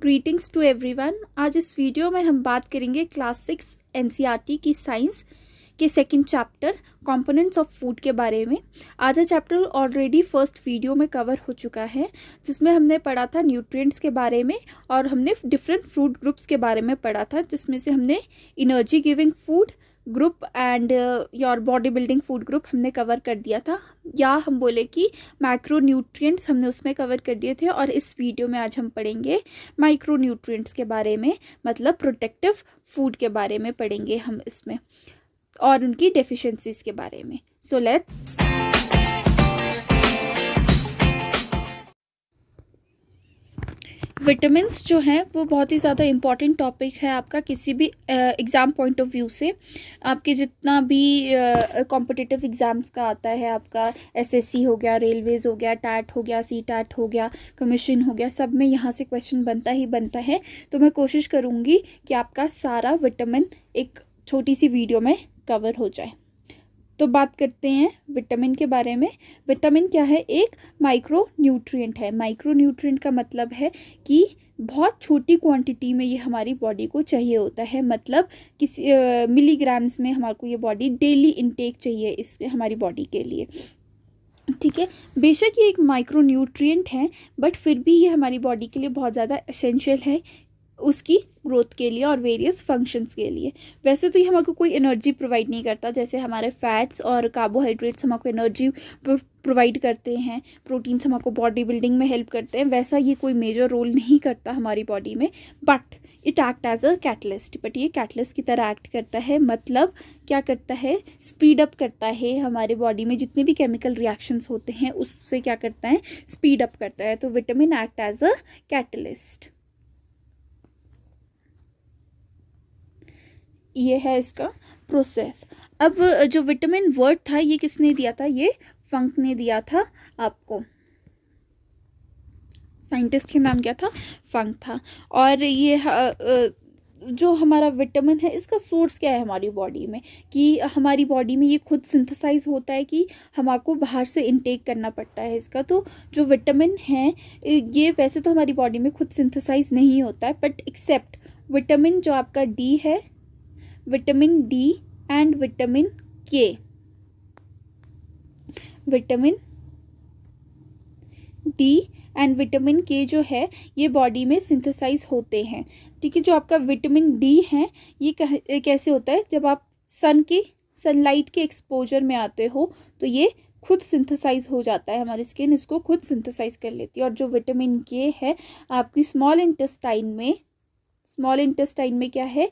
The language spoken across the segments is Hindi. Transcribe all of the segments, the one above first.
Greetings to everyone. आज इस वीडियो में हम बात करेंगे क्लास 6 एनसीईआरटी की साइंस के second chapter components of food के बारे में। आधा चैप्टर ऑलरेडी फर्स्ट वीडियो में कवर हो चुका है, जिसमें हमने पढ़ा था न्यूट्रिएंट्स के बारे में और हमने डिफरेंट फूड ग्रुप्स के बारे में पढ़ा था, जिसमें से हमने energy giving food group and your body building food group हमने कवर कर दिया था, या हम बोले कि मैक्रो न्यूट्रिएंट्स हमने उसमें कवर कर दिए थे। और इस वीडियो में आज हम पढ़ेंगे माइक्रो न्यूट्रिएंट्स के बारे में, मतलब प्रोटेक्टिव फूड के बारे में पढ़ेंगे हम इसमें और उनकी डेफिशिएंसीज के बारे में। सो लेट्स विटामिन्स जो हैं वो बहुत ही ज़्यादा इम्पॉर्टेंट टॉपिक है आपका किसी भी एग्ज़ाम पॉइंट ऑफ व्यू से। आपके जितना भी कॉम्पिटिटिव एग्ज़ाम्स का आता है, आपका एसएससी हो गया, रेलवेज़ हो गया, टैट हो गया, सी टैट हो गया, कमीशन हो गया, सब में यहाँ से क्वेश्चन बनता ही बनता है। तो मैं कोशिश करूँगी कि आपका सारा विटामिन एक छोटी सी वीडियो में कवर हो जाए। तो बात करते हैं विटामिन के बारे में। विटामिन क्या है? एक माइक्रो न्यूट्रिएंट है। माइक्रो न्यूट्रिएंट का मतलब है कि बहुत छोटी क्वांटिटी में ये हमारी बॉडी को चाहिए होता है, मतलब किसी मिलीग्राम्स में हमारे को ये बॉडी डेली इनटेक चाहिए इस हमारी बॉडी के लिए। ठीक है, बेशक ये एक माइक्रो न्यूट्रिएंट है, बट फिर भी ये हमारी बॉडी के लिए बहुत ज़्यादा एसेंशियल है उसकी ग्रोथ के लिए और वेरियस फंक्शंस के लिए। वैसे तो ये हमको कोई एनर्जी प्रोवाइड नहीं करता, जैसे हमारे फैट्स और कार्बोहाइड्रेट्स हमको एनर्जी प्रोवाइड करते हैं, प्रोटीन्स हमको बॉडी बिल्डिंग में हेल्प करते हैं, वैसा ये कोई मेजर रोल नहीं करता हमारी बॉडी में। But it act as a catalyst. But ये कैटलिस्ट की तरह एक्ट करता है, मतलब क्या करता है? स्पीड अप करता है हमारे बॉडी में जितने भी केमिकल रिएक्शंस होते हैं, उससे क्या करता है? स्पीड अप करता है। तो vitamin act as a catalyst. ये है इसका प्रोसेस। अब जो विटामिन वर्ड था ये किसने दिया था? ये फंक ने दिया था आपको। साइंटिस्ट के नाम क्या था? फंक था। और ये जो हमारा विटामिन है इसका सोर्स क्या है हमारी बॉडी में, कि हमारी बॉडी में ये खुद सिंथेसाइज होता है कि हमको बाहर से इनटेक करना पड़ता है इसका। तो जो विटामिन है ये वैसे तो हमारी बॉडी में खुद सिंथेसाइज नहीं होता है, बट एक्सेप्ट विटामिन जो आपका डी है, विटामिन डी एंड विटामिन के, विटामिन डी एंड विटामिन के जो है ये बॉडी में सिंथेसाइज होते हैं। ठीक है, जो आपका विटामिन डी है ये कैसे होता है? जब आप सनलाइट के एक्सपोजर में आते हो तो ये खुद सिंथेसाइज हो जाता है, हमारी स्किन इसको खुद सिंथेसाइज कर लेती है। और जो विटामिन के है आपकी स्मॉल इंटेस्टाइन में क्या है?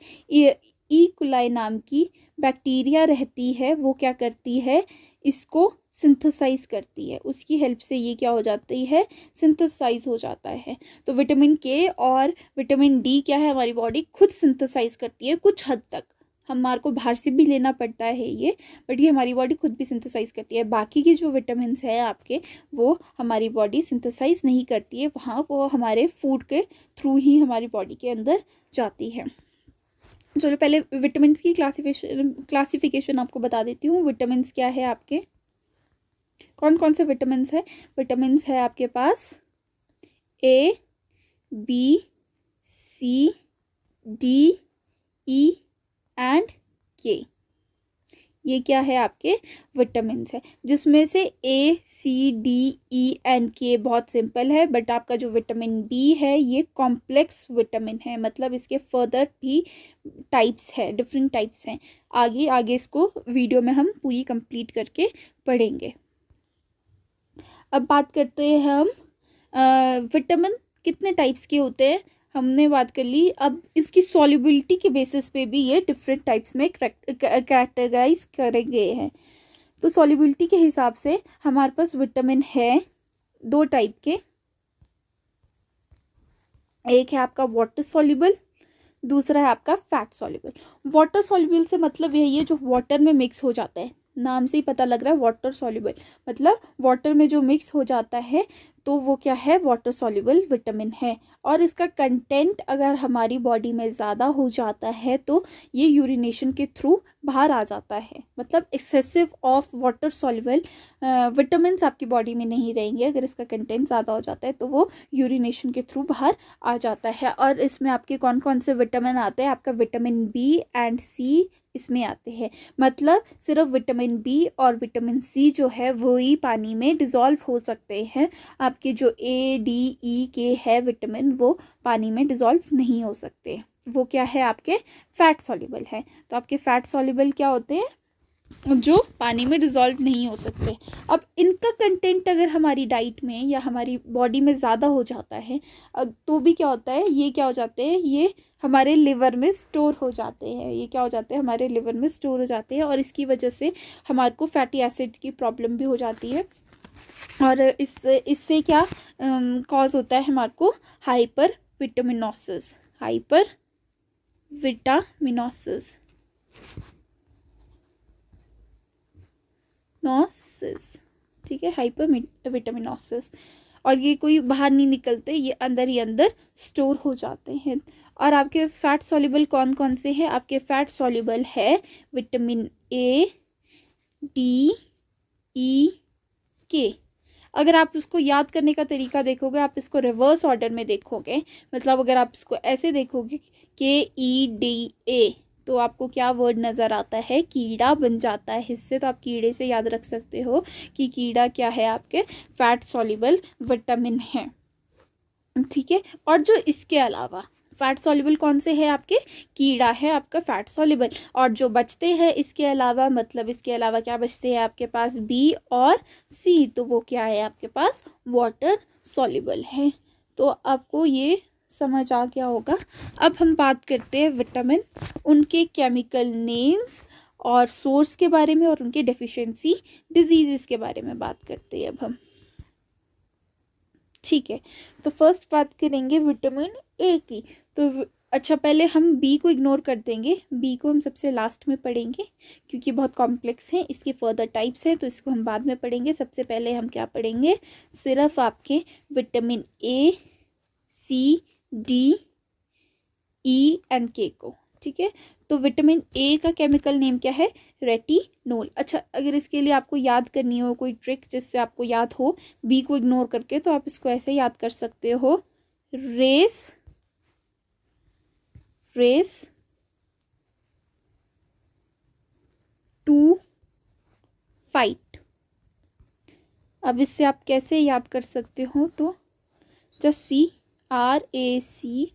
ई कोलाई नाम की बैक्टीरिया रहती है, वो क्या करती है? इसको सिंथेसाइज करती है, उसकी हेल्प से ये क्या हो जाती है? सिंथेसाइज हो जाता है। तो विटामिन के और विटामिन डी क्या है? हमारी बॉडी खुद सिंथेसाइज करती है कुछ हद तक, हमारे को बाहर से भी लेना पड़ता है ये, बट ये हमारी बॉडी खुद भी सिंथेसाइज करती है। बाकी की जो विटामिन है आपके वो हमारी बॉडी सिंथेसाइज नहीं करती है, वहाँ वो हमारे फूड के थ्रू ही हमारी बॉडी के अंदर जाती है। चलो पहले विटामिन्स की क्लासिफिकेशन आपको बता देती हूँ। विटामिन्स क्या है आपके? कौन कौन से विटामिन्स है? विटामिन्स है आपके पास A, B, C, D, E and K. ये क्या है? आपके विटामिन्स है, जिसमें से ए, सी, डी, ई एंड के बहुत सिंपल है, बट आपका जो विटामिन बी है ये कॉम्प्लेक्स विटामिन है, मतलब इसके फर्दर भी टाइप्स है, डिफरेंट टाइप्स हैं। आगे आगे इसको वीडियो में हम पूरी कंप्लीट करके पढ़ेंगे। अब बात करते हैं हम विटामिन कितने टाइप्स के होते हैं, हमने बात कर ली। अब इसकी सॉल्युबिलिटी के बेसिस पे भी ये डिफरेंट टाइप्स में कैटेगराइज करे गए हैं। तो सॉल्युबिलिटी के हिसाब से हमारे पास विटामिन है दो टाइप के। एक है आपका वाटर सॉल्युबल, दूसरा है आपका फैट सॉल्युबल। वाटर सॉल्युबल से मतलब यही है जो वाटर में मिक्स हो जाता है, नाम से ही पता लग रहा है वाटर सॉल्युबल, मतलब वाटर में जो मिक्स हो जाता है तो वो क्या है, वाटर सॉल्युबल विटामिन है। और इसका कंटेंट अगर हमारी बॉडी में ज़्यादा हो जाता है तो ये यूरिनेशन के थ्रू बाहर आ जाता है, मतलब excessive of water soluble vitamin आपकी बॉडी में नहीं रहेंगे। अगर इसका कंटेंट ज़्यादा हो जाता है तो वो यूरिनेशन के थ्रू बाहर आ जाता है। और इसमें आपके कौन कौन से विटामिन आते हैं, आपका विटामिन बी एंड सी इसमें आते हैं। मतलब सिर्फ विटामिन बी और विटामिन सी जो है वो ही पानी में डिज़ोल्व हो सकते हैं। आपके जो ए डी ई के है विटामिन वो पानी में डिज़ोल्व नहीं हो सकते, वो क्या है, आपके फैट सॉल्युबल है। तो आपके फैट सॉल्युबल क्या होते हैं, जो पानी में डिज़ोल्व नहीं हो सकते। अब इनका कंटेंट अगर हमारी डाइट में या हमारी बॉडी में ज़्यादा हो जाता है तो भी क्या होता है, ये क्या हो जाते हैं, ये हमारे लिवर में स्टोर हो जाते हैं। ये क्या हो जाते हैं, हमारे लिवर में स्टोर हो जाते हैं और इसकी वजह से हमारे को फैटी एसिड की प्रॉब्लम भी हो जाती है। और इससे क्या कॉज होता है हमारे को, हाइपर विटामिनोसिस, हाइपर विटामिनोसिस ठीक है, हाइपर विटामिनोसिस। और ये कोई बाहर नहीं निकलते, ये अंदर ही अंदर स्टोर हो जाते हैं। और आपके फैट सॉल्युबल कौन कौन से हैं, आपके फैट सॉल्युबल है विटामिन ए डी ई के। अगर आप उसको याद करने का तरीका देखोगे, आप इसको रिवर्स ऑर्डर में देखोगे, मतलब अगर आप इसको ऐसे देखोगे के ई डी ए तो आपको क्या वर्ड नज़र आता है, कीड़ा बन जाता है हिस्से। तो आप कीड़े से याद रख सकते हो कि कीड़ा क्या है, आपके फैट सॉल्युबल विटामिन है, ठीक है। और जो इसके अलावा फैट सॉल्युबल कौन से है, आपके कीड़ा है आपका फैट सॉल्युबल। और जो बचते हैं इसके अलावा, मतलब इसके अलावा क्या बचते हैं आपके पास, बी और सी, तो वो क्या है आपके पास, वाटर सॉल्युबल है। तो आपको ये समझ आ गया होगा। अब हम बात करते हैं विटामिन, उनके केमिकल नेम्स और सोर्स के बारे में और उनके डेफिशिएंसी डिजीजेस के बारे में बात करते हैं अब हम, ठीक है। तो फर्स्ट बात करेंगे विटामिन ए की। तो अच्छा, पहले हम बी को इग्नोर कर देंगे, बी को हम सबसे लास्ट में पढ़ेंगे क्योंकि बहुत कॉम्प्लेक्स है, इसके फर्दर टाइप्स हैं तो इसको हम बाद में पढ़ेंगे। सबसे पहले हम क्या पढ़ेंगे, सिर्फ आपके vitamin A C D E and K को, ठीक है। तो विटामिन ए का केमिकल नेम क्या है, रेटिनोल। अच्छा, अगर इसके लिए आपको याद करनी हो कोई ट्रिक जिससे आपको याद हो बी को इग्नोर करके, तो आप इसको ऐसे याद कर सकते हो, रेस टू फाइट। अब इससे आप कैसे याद कर सकते हो, तो जस्ट सी RACT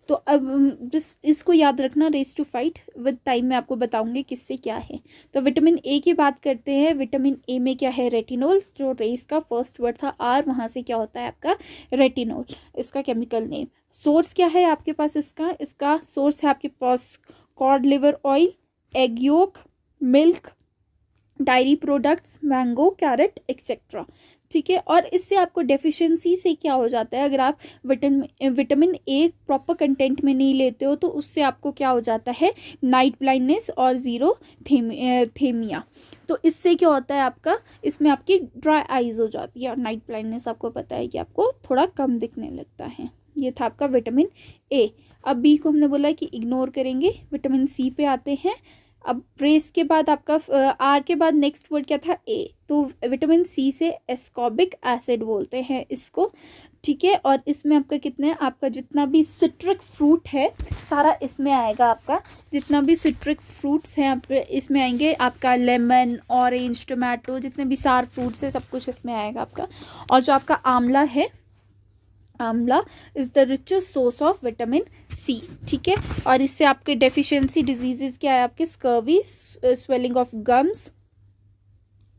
तो अब इसको याद रखना, race to fight. With time मैं आपको बताऊंगी किससे क्या है। तो विटामिन ए की बात करते हैं, विटामिन ए में क्या है, रेटिनोल। जो रेस का फर्स्ट वर्ड था आर, वहां से क्या होता है आपका रेटिनोल, इसका केमिकल नेम। सोर्स क्या है आपके पास, इसका सोर्स है आपके पास cod liver oil, egg yolk, milk, dairy products, mango, carrot etcetera, ठीक है। और इससे आपको डेफिशिएंसी से क्या हो जाता है, अगर आप विटामिन ए प्रॉपर कंटेंट में नहीं लेते हो तो उससे आपको क्या हो जाता है, नाइट ब्लाइंडनेस और जीरो थेमिया। तो इससे क्या होता है आपका, इसमें आपकी ड्राई आइज हो जाती है और नाइट ब्लाइंडनेस आपको पता है कि आपको थोड़ा कम दिखने लगता है। ये था आपका विटामिन ए। अब बी को हमने बोला कि इग्नोर करेंगे, विटामिन सी पे आते हैं। अब रेस के बाद आपका आर के बाद नेक्स्ट वर्ड क्या था, ए। तो विटामिन सी से एस्कॉर्बिक एसिड बोलते हैं इसको, ठीक है। और इसमें आपका कितने, आपका जितना भी सिट्रिक फ्रूट है सारा इसमें आएगा। आपका जितना भी सिट्रिक फ्रूट्स हैं आप इसमें आएंगे, आपका लेमन, ऑरेंज, टोमेटो, जितने भी सार फ्रूट्स है सब कुछ इसमें आएगा आपका। और जो आपका आंवला है, amla is the richest source of vitamin C, ठीक है। और इससे आपके डेफिशिएंसी डिजीजेस क्या है, आपके स्कर्वी, स्वेलिंग ऑफ गम्स,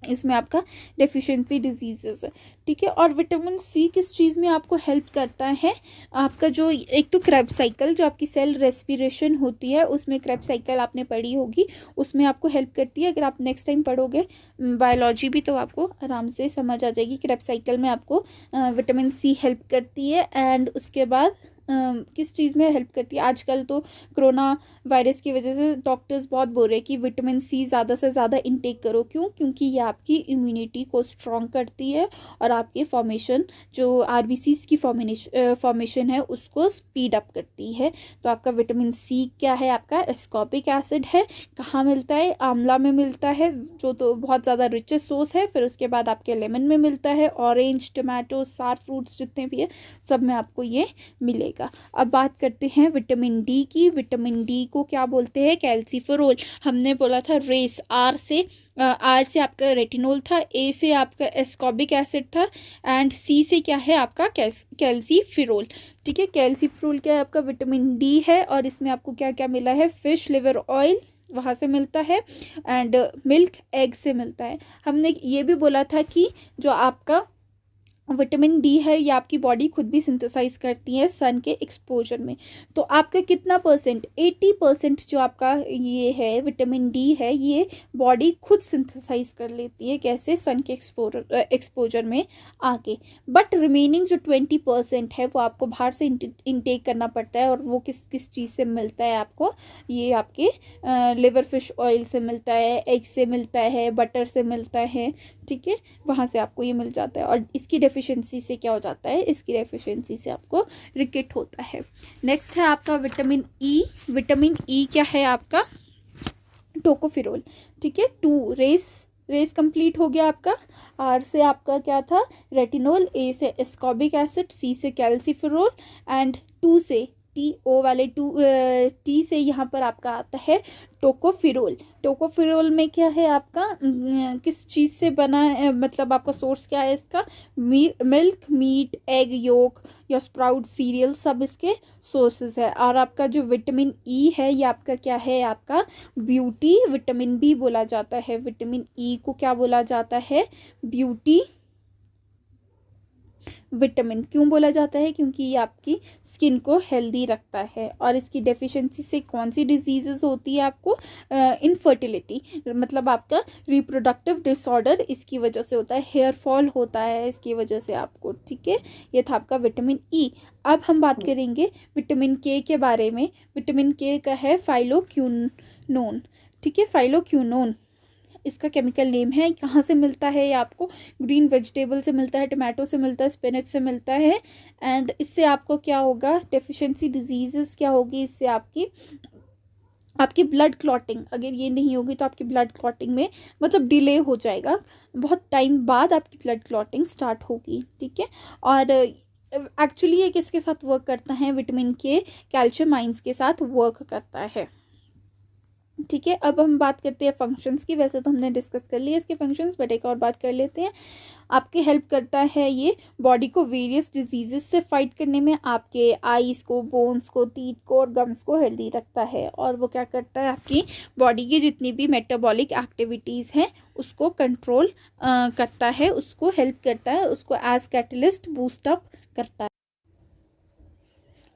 इसमें आपका डेफिशिएंसी डिजीजेस है, ठीक है। और विटामिन सी किस चीज़ में आपको हेल्प करता है, आपका जो एक तो क्रेब साइकिल, जो आपकी सेल रेस्पिरेशन होती है उसमें क्रेब साइकिल आपने पढ़ी होगी, उसमें आपको हेल्प करती है। अगर आप नेक्स्ट टाइम पढ़ोगे बायोलॉजी भी तो आपको आराम से समझ आ जाएगी। क्रेब साइकिल में आपको विटामिन सी हेल्प करती है। एंड उसके बाद किस चीज़ में हेल्प करती है? आजकल तो कोरोना वायरस की वजह से डॉक्टर्स बहुत बोल रहे हैं कि विटामिन सी ज़्यादा से ज़्यादा इंटेक करो। क्यों? क्योंकि ये आपकी इम्यूनिटी को स्ट्रॉन्ग करती है और आपके फॉर्मेशन जो आरबीसीज की फॉर्मेशन है उसको स्पीड अप करती है। तो आपका विटामिन सी क्या है? आपका एस्कॉर्बिक एसिड है। कहाँ मिलता है? आंवला में मिलता है, जो तो बहुत ज़्यादा रिचेस्ट सोर्स है। फिर उसके बाद आपके लेमन में मिलता है, ऑरेंज, टमाटो, सार फ्रूट्स जितने भी है सब में आपको ये मिलेगा। अब बात करते हैं विटामिन डी की। विटामिन डी को क्या बोलते हैं? कैल्सीफेरोल। हमने बोला था रेस, आर से आपका रेटिनोल था, ए से आपका एस्कॉर्बिक एसिड था, एंड सी से क्या है? आपका कैल्सीफेरोल। ठीक है, कैल्सीफेरोल क्या है? आपका विटामिन डी है। और इसमें आपको क्या क्या मिला है? फिश लिवर ऑयल वहाँ से मिलता है, एंड मिल्क एग से मिलता है। हमने ये भी बोला था कि जो आपका विटामिन डी है ये आपकी बॉडी खुद भी सिंथेसाइज करती है सन के एक्सपोजर में। तो आपका कितना परसेंट? 80% जो आपका ये है विटामिन डी है ये बॉडी खुद सिंथेसाइज कर लेती है। कैसे? सन के एक्सपोजर में आके। बट रिमेनिंग जो 20% है वो आपको बाहर से इंटेक करना पड़ता है। और वो किस किस चीज़ से मिलता है आपको? ये आपके लिवर फिश ऑयल से मिलता है, एग से मिलता है, बटर से मिलता है। ठीक है, वहाँ से आपको ये मिल जाता है। और इसकी डेफिशिएंसी से क्या हो जाता है? इसकी डेफिशिएंसी से आपको रिकेट होता है। नेक्स्ट है आपका विटामिन ई। विटामिन ई क्या है? आपका टोकोफेरोल। ठीक है, 2 रेस कंप्लीट हो गया आपका। आर से आपका क्या था? रेटिनोल, ए से एस्कॉर्बिक एसिड, सी से कैल्सीफेरोल, एंड 2 से टी से यहाँ पर आपका आता है टोकोफेरोल। टोकोफेरोल में क्या है आपका? किस चीज़ से बना है? मतलब आपका सोर्स क्या है इसका? मिल्क, मीट, एग योक या स्प्राउट सीरियल सब इसके सोर्सेज है। और आपका जो विटामिन ई है ये आपका क्या है? आपका ब्यूटी विटामिन भी बोला जाता है। विटामिन ई को क्या बोला जाता है? Beauty vitamin. क्यों बोला जाता है? क्योंकि ये आपकी स्किन को हेल्दी रखता है। और इसकी डेफिशिएंसी से कौन सी डिजीजेस होती है आपको? इनफर्टिलिटी, मतलब आपका रिप्रोडक्टिव डिसऑर्डर इसकी वजह से होता है। हेयर फॉल होता है इसकी वजह से आपको। ठीक है, ये था आपका विटामिन ई। अब हम बात करेंगे विटामिन के के बारे में। विटामिन के का है फाइलोक्विनोन। ठीक है, फाइलोक्विनोन इसका केमिकल नेम है। कहाँ से मिलता है? ये आपको ग्रीन वेजिटेबल से मिलता है, टमाटो से मिलता है, स्पिनच से मिलता है। एंड इससे आपको क्या होगा? डेफिशिएंसी डिजीजेस क्या होगी इससे? आपकी ब्लड क्लॉटिंग अगर ये नहीं होगी तो आपकी ब्लड क्लॉटिंग में मतलब डिले हो जाएगा। बहुत टाइम बाद आपकी ब्लड क्लॉटिंग स्टार्ट होगी। ठीक है, और एक्चुअली ये किसके साथ वर्क करता है? विटामिन के कैल्शियम आयंस के साथ वर्क करता है। ठीक है, अब हम बात करते हैं फंक्शंस की। वैसे तो हमने डिस्कस कर लिया इसके फंक्शंस, बट एक और बात कर लेते हैं। आपके हेल्प करता है ये बॉडी को वेरियस डिजीजेस से फाइट करने में। आपके आईज को, बोन्स को, टीथ को और गम्स को हेल्दी रखता है। और वो क्या करता है? आपकी बॉडी की जितनी भी मेटाबॉलिक एक्टिविटीज़ हैं उसको कंट्रोल करता है, उसको हेल्प करता है, उसको एज कैटलिस्ट बूस्ट अप करता है।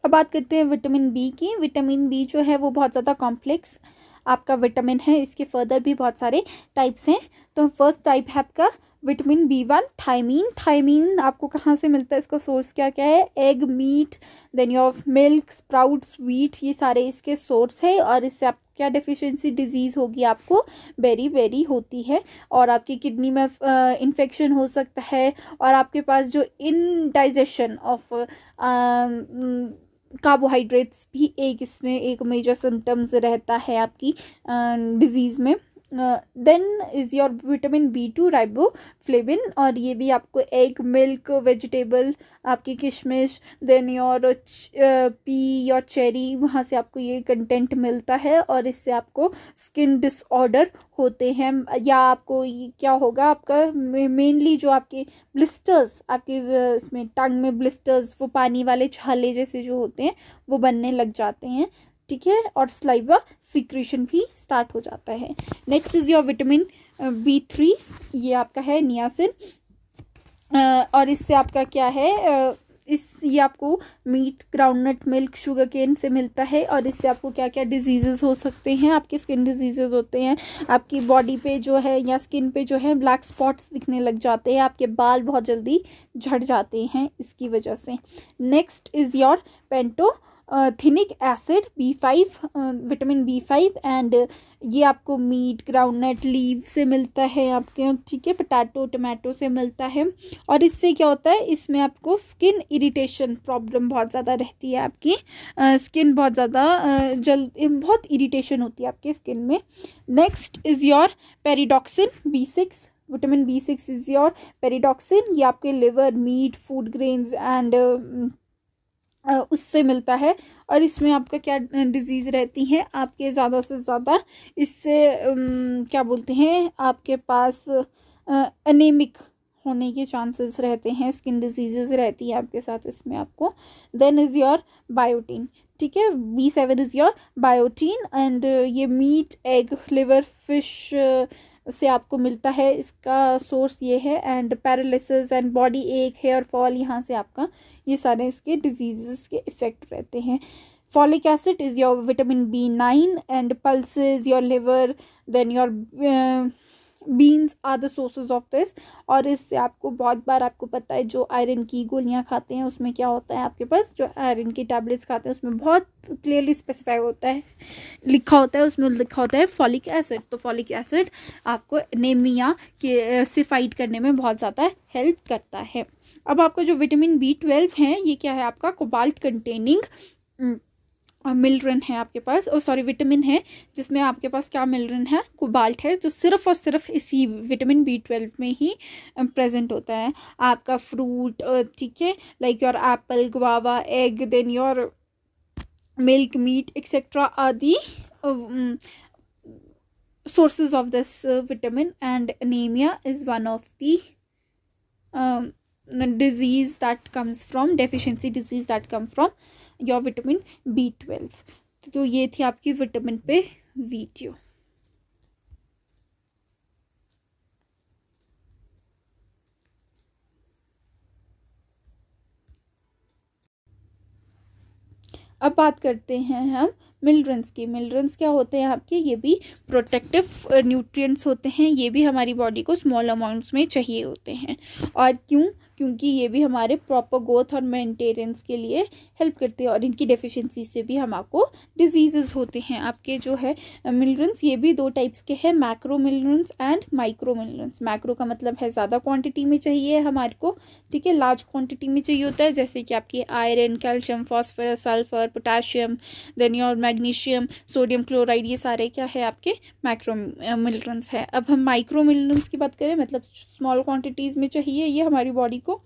अब बात करते हैं विटामिन बी की। विटामिन बी जो है वो बहुत ज़्यादा कॉम्प्लेक्स आपका विटामिन है। इसके फर्दर भी बहुत सारे टाइप्स हैं। तो फर्स्ट टाइप है आपका विटामिन बी1 थायमीन। थायमीन आपको कहाँ से मिलता है? इसका सोर्स क्या क्या है? Egg, meat, then your milk, sprouts, wheat, ये सारे इसके सोर्स है। और इससे आप क्या डेफिशिएंसी डिजीज होगी? आपको बेरी होती है। और आपकी किडनी में इन्फेक्शन हो सकता है। और आपके पास जो इनडाइजेशन ऑफ कार्बोहाइड्रेट्स भी इसमें एक मेजर सिम्टम्स रहता है आपकी डिजीज़ में। Then is your vitamin B two riboflavin. और ये भी आपको एग, मिल्क, वेजिटेबल, आपकी किशमिश, then your pea, your cherry, वहाँ से आपको ये कंटेंट मिलता है। और इससे आपको स्किन डिसऑर्डर होते हैं। या आपको क्या होगा? आपका मेनली जो आपके ब्लिस्टर्स, आपके इसमें टंग में ब्लिस्टर्स, वो पानी वाले छाले जैसे जो होते हैं वो बनने लग जाते हैं। ठीक है, और स्लाइवा सिक्रीशन भी स्टार्ट हो जाता है। Next is your vitamin B3. ये आपका है नियासिन। और इससे आपका क्या है? ये आपको meat, groundnut milk, sugarcane से मिलता है। और इससे आपको क्या क्या डिजीजेस हो सकते हैं, आपके स्किन डिजीजेस होते हैं, आपकी बॉडी पे जो है या स्किन पे जो है ब्लैक स्पॉट्स दिखने लग जाते हैं, आपके बाल बहुत जल्दी झड़ जाते हैं इसकी वजह से। Next is your pantothenic acid B5, vitamin B5, and ये आपको मीट, ग्राउंडनट, लीव से मिलता है आपके, ठीक है, पोटैटो, टमाटो से मिलता है। और इससे क्या होता है, इसमें आपको स्किन इरिटेशन प्रॉब्लम बहुत ज़्यादा रहती है, आपकी स्किन बहुत ज़्यादा बहुत इरिटेशन होती है आपके स्किन में। Next is your pyridoxine B6, vitamin B6 is your pyridoxine. ये आपके liver, meat, food grains and उससे मिलता है। और इसमें आपका क्या डिजीज़ रहती है, आपके ज़्यादा से ज़्यादा इससे क्या बोलते हैं, आपके पास एनीमिक होने के चांसेस रहते हैं, स्किन डिजीजेस रहती है आपके साथ इसमें आपको। देन इज़ योर बायोटीन, ठीक है, B7 is your biotin, and ये मीट, एग, लिवर, फिश से आपको मिलता है, इसका सोर्स ये है। एंड पैरालिसिस एंड बॉडी एक, हेयर फॉल, यहाँ से आपका ये सारे इसके डिजीजेस के इफेक्ट रहते हैं। Folic acid is your vitamin B9 and pulses your liver, then your beans are the sources of this. और इससे आपको बहुत बार आपको पता है जो आयरन की गोलियां खाते हैं उसमें क्या होता है, आपके पास जो आयरन की टैबलेट्स खाते हैं उसमें बहुत क्लियरली स्पेसिफाई होता है, लिखा होता है, उसमें लिखा होता है फॉलिक एसिड। तो फॉलिक एसिड आपको एनीमिया के से फाइट करने में बहुत ज़्यादा हेल्प करता है। अब आपका जो विटामिन B12 है, ये क्या है, आपका कोबाल्ट कंटेनिंग मिनरल है आपके पास, और सॉरी विटामिन है, जिसमें आपके पास क्या मिनरल है, कोबाल्ट है, जो सिर्फ और सिर्फ इसी विटामिन B12 में ही प्रेजेंट होता है। आपका फ्रूट, ठीक है, like your apple, guava, egg, then your milk, meat etcetera आदि sources of this vitamin, and anemia is one of the disease that comes from deficiency disease that come from your vitamin B12। तो ये थी आपकी विटामिन पे वीडियो। अब बात करते हैं हम मिनरल्स की। मिनरल्स क्या होते हैं आपके, ये भी प्रोटेक्टिव न्यूट्रिएंट्स होते हैं, ये भी हमारी बॉडी को स्मॉल अमाउंट्स में चाहिए होते हैं। और क्योंकि ये भी हमारे प्रॉपर ग्रोथ और मेंटेनेंस के लिए हेल्प करते हैं, और इनकी डेफिशिएंसी से भी हमको डिजीजेस होते हैं। आपके जो है मिनरल्स, ये भी दो टाइप्स के हैं, macro minerals and micro minerals. Macro का मतलब है ज़्यादा क्वांटिटी में चाहिए हमारे को, ठीक है, लार्ज क्वांटिटी में चाहिए होता है, जैसे कि आपकी iron, calcium, phosphorus, sulphur, potassium, then your magnesium, sodium chloride, ये सारे क्या है आपके मैक्रो मिनरल्स है। अब हम माइक्रो मिनरल्स की बात करें, मतलब स्मॉल क्वांटिटीज़ में चाहिए ये हमारी बॉडी को,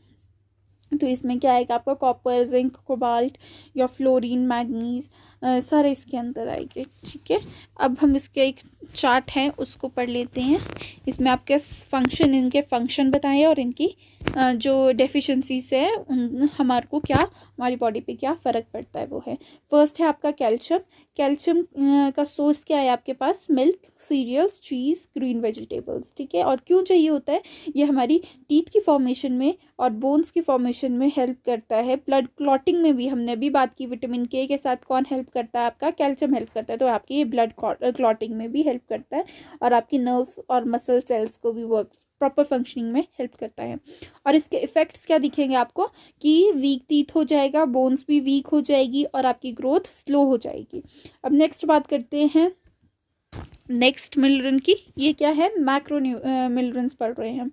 तो इसमें क्या आएगा आपका कॉपर, जिंक, कोबाल्ट या फ्लोरीन, मैग्नीज, सारे इसके अंदर आएंगे, ठीक है। अब हम इसके एक चार्ट है उसको पढ़ लेते हैं। इसमें आपके फंक्शन, इनके फंक्शन बताए और इनकी जो डेफिशिएंसीज है उन हमारे को क्या, हमारी बॉडी पे क्या फ़र्क पड़ता है वो है। फर्स्ट है आपका कैल्शियम। कैल्शियम का सोर्स क्या है आपके पास, मिल्क, सीरियल्स, चीज़, ग्रीन वेजिटेबल्स, ठीक है। और क्यों चाहिए होता है, ये हमारी टीथ की फॉर्मेशन में और बोन्स की फॉर्मेशन में हेल्प करता है। ब्लड क्लॉटिंग में भी हमने अभी बात की, विटामिन के साथ कौन हेल्प करता है, आपका कैल्शियम हेल्प करता है, तो आपकी ये ब्लड क्लॉटिंग में भी हेल्प करता है, और आपकी नर्व और मसल सेल्स को भी वर्क प्रॉपर फंक्शनिंग में हेल्प करता है। और इसके इफेक्ट्स क्या दिखेंगे आपको, कि वीक टीथ हो जाएगा, बोन्स भी वीक हो जाएगी, और आपकी ग्रोथ स्लो हो जाएगी। अब नेक्स्ट बात करते हैं नेक्स्ट मिनरल की। ये क्या है, मैक्रो मिनरल्स पढ़ रहे हैं हम।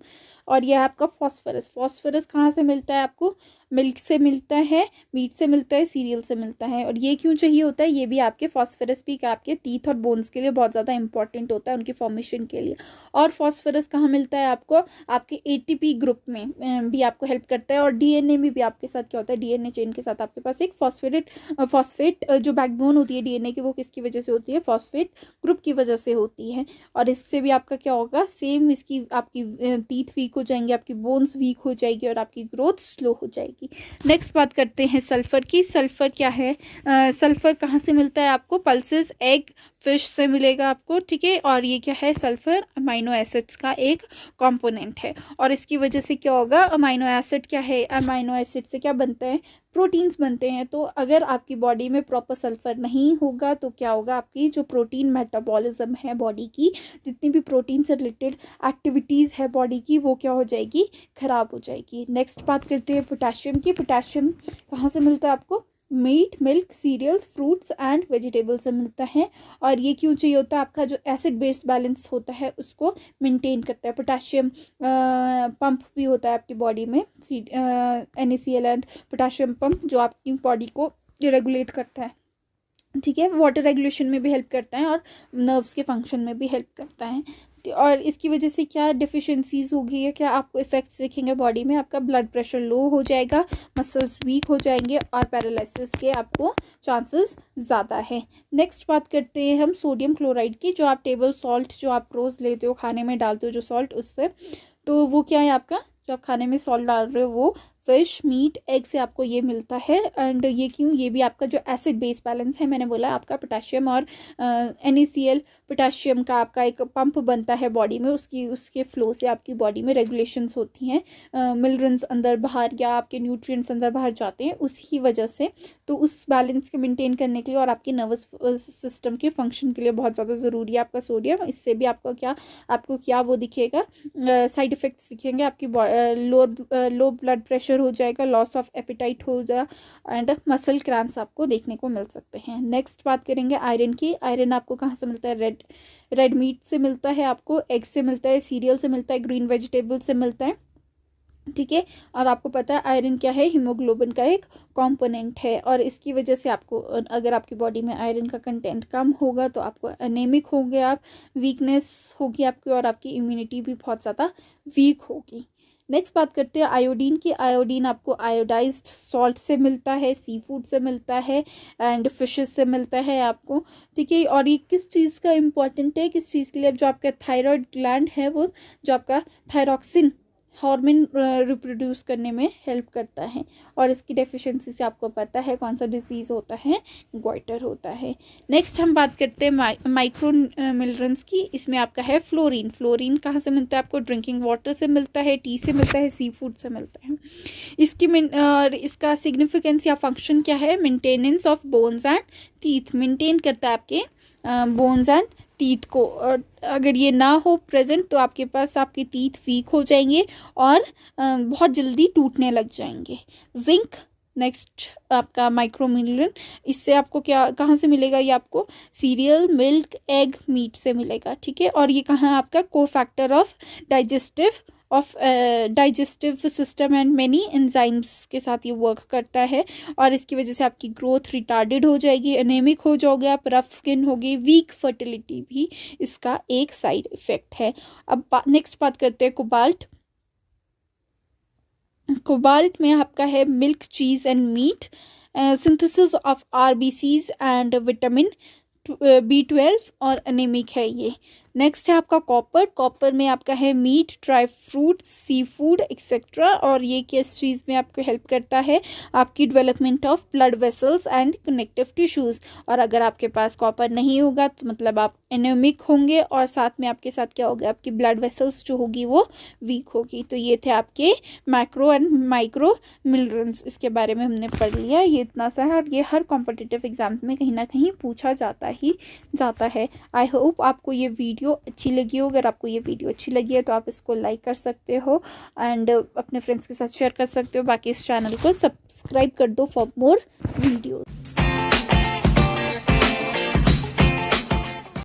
और यह आपका फॉस्फोरस। फॉस्फोरस कहाँ से मिलता है आपको, मिल्क से मिलता है, मीट से मिलता है, सीरियल से मिलता है। और ये क्यों चाहिए होता है, ये भी आपके फॉस्फोरस भी आपके टीथ और बोन्स के लिए बहुत ज़्यादा इंपॉर्टेंट होता है, उनकी फॉर्मेशन के लिए। और फॉस्फोरस कहाँ मिलता है आपको, आपके ATP ग्रुप में भी आपको हेल्प करता है। और DNA में भी आपके साथ क्या होता है, DNA चेन के साथ आपके पास एक फॉस्फेट जो बैकबोन होती है DNA की, वो किसकी वजह से होती है, फॉस्फेट ग्रुप की वजह से होती है। और इससे भी आपका क्या होगा, सेम इसकी आपकी टीथ वीक हो जाएंगे, आपकी बोन्स वीक हो जाएगी, और आपकी ग्रोथ स्लो हो जाएगी। नेक्स्ट बात करते हैं सल्फर की। सल्फर क्या है, सल्फर कहाँ से मिलता है आपको, पल्सेस, एग, फिश से मिलेगा आपको, ठीक है। और ये क्या है, सल्फर अमाइनो एसिड्स का एक कंपोनेंट है। और इसकी वजह से क्या होगा, अमाइनो एसिड क्या है, अमाइनो एसिड से क्या बनते हैं, प्रोटीन्स बनते हैं। तो अगर आपकी बॉडी में प्रॉपर सल्फर नहीं होगा तो क्या होगा, आपकी जो प्रोटीन मेटाबॉलिज्म है बॉडी की, जितनी भी प्रोटीन से रिलेटेड एक्टिविटीज़ है बॉडी की, वो क्या हो जाएगी, खराब हो जाएगी। नेक्स्ट बात करते हैं पोटेशियम की। पोटेशियम कहाँ से मिलता है आपको, meat, milk, cereals, fruits and vegetable से मिलता है। और ये क्यों चाहिए होता है, आपका जो एसिड बेस बैलेंस होता है उसको मेंटेन करता है। पोटेशियम पंप भी होता है आपकी बॉडी में, NaCl एंड पोटेशियम पंप, जो आपकी बॉडी को रेगुलेट करता है, ठीक है। वाटर रेगुलेशन में भी हेल्प करता है और नर्व्स के फंक्शन में भी हेल्प करता है। और इसकी वजह से क्या डिफिशिएंसीज होगी या क्या आपको इफेक्ट्स दिखेंगे बॉडी में, आपका ब्लड प्रेशर लो हो जाएगा, मसल्स वीक हो जाएंगे और पैरालिसिस के आपको चांसेस ज़्यादा है। नेक्स्ट बात करते हैं हम सोडियम क्लोराइड की, जो आप टेबल सॉल्ट जो आप रोज़ लेते हो, खाने में डालते हो जो सॉल्ट, उससे तो वो क्या है आपका, जो आप खाने में सॉल्ट डाल रहे हो वो फिश, मीट, एग से आपको ये मिलता है। एंड ये क्यों, ये भी आपका जो एसिड बेस बैलेंस है, मैंने बोला आपका पोटेशियम और NaCl पोटेशियम का आपका एक पंप बनता है बॉडी में, उसके फ्लो से आपकी बॉडी में रेगुलेशंस होती हैं, मिनरल्स अंदर बाहर या आपके न्यूट्रिएंट्स अंदर बाहर जाते हैं उसी वजह से। तो उस बैलेंस के मेंटेन करने के लिए और आपके नर्वस सिस्टम के फंक्शन के लिए बहुत ज़्यादा ज़रूरी है आपका सोडियम। इससे भी आपको क्या वो दिखेगा, साइड इफ़ेक्ट्स दिखेंगे, आपकी लो ब्लड प्रेशर हो जाएगा, लॉस ऑफ एपिटाइट हो जाएगा एंड मसल क्रैम्प्स आपको देखने को मिल सकते हैं। नेक्स्ट बात करेंगे आयरन की। आयरन आपको कहाँ से मिलता है, रेड मीट से मिलता है, आपको एग से मिलता है, सीरियल से मिलता है, ग्रीन वेजिटेबल से मिलता है, ठीक है। और आपको पता है आयरन क्या है, हीमोग्लोबिन का एक कंपोनेंट है। और इसकी वजह से आपको, अगर आपकी बॉडी में आयरन का कंटेंट कम होगा तो आपको एनेमिक होगे आप, वीकनेस होगी आपकी और आपकी इम्यूनिटी भी बहुत ज़्यादा वीक होगी। नेक्स्ट बात करते हैं आयोडीन की। आयोडीन आपको आयोडाइज्ड सॉल्ट से मिलता है, सी फूड से मिलता है एंड फिशेस से मिलता है आपको, ठीक है। और ये किस चीज़ का इम्पोर्टेंट है, किस चीज़ के लिए, जो आपका थायराइड ग्लैंड है वो, जो आपका थायरॉक्सिन हार्मोन रिप्रोड्यूस करने में हेल्प करता है। और इसकी डेफिशिएंसी से आपको पता है कौन सा डिजीज़ होता है, गोइटर होता है। नेक्स्ट हम बात करते हैं माइक्रो मिनरल्स की। इसमें आपका है फ्लोरीन। फ्लोरीन कहाँ से मिलता है आपको, ड्रिंकिंग वाटर से मिलता है, टी से मिलता है, सी फूड से मिलता है। इसका सिग्निफिकेंस या फंक्शन क्या है, maintenance of bones and teeth, maintain करता है आपके बोन्स एंड टीथ को। और अगर ये ना हो प्रेजेंट तो आपके पास आपके टीथ वीक हो जाएंगे और बहुत जल्दी टूटने लग जाएंगे। जिंक नेक्स्ट आपका माइक्रो मिनरल, इससे आपको क्या, कहाँ से मिलेगा, ये आपको सीरियल, मिल्क, एग, मीट से मिलेगा, ठीक है। और ये कहाँ आपका cofactor of digestive system and many enzymes के साथ ये वर्क करता है। और इसकी वजह से आपकी ग्रोथ रिटार्डेड हो जाएगी, एनेमिक हो जाओगे आप, रफ स्किन होगी, वीक फर्टिलिटी भी इसका एक साइड इफेक्ट है। अब नेक्स्ट बात करते हैं कोबाल्ट। कोबाल्ट में आपका है milk, cheese and meat, synthesis of RBCs and vitamin B12 और एनेमिक है ये। नेक्स्ट है आपका कॉपर। कॉपर में आपका है meet, dry fruit, sea food etcetera. और ये किस चीज़ में आपको हेल्प करता है, आपकी development of blood vessels and connective tissues. और अगर आपके पास कॉपर नहीं होगा तो मतलब आप एनेमिक होंगे और साथ में आपके साथ क्या होगा, आपकी ब्लड वेसल्स जो होगी वो वीक होगी। तो ये थे आपके मैक्रो एंड माइक्रो मिनरल्स, इसके बारे में हमने पढ़ लिया। ये इतना सा है और ये हर कॉम्पिटिटिव एग्जाम में कहीं ना कहीं पूछा जाता है। आई होप आपको ये वीडियो अच्छी लगी हो। अगर आपको ये वीडियो अच्छी लगी है तो आप इसको लाइक कर सकते हो एंड अपने फ्रेंड्स के साथ शेयर कर सकते हो। बाकी इस चैनल को सब्सक्राइब कर दो फॉर मोर वीडियोस।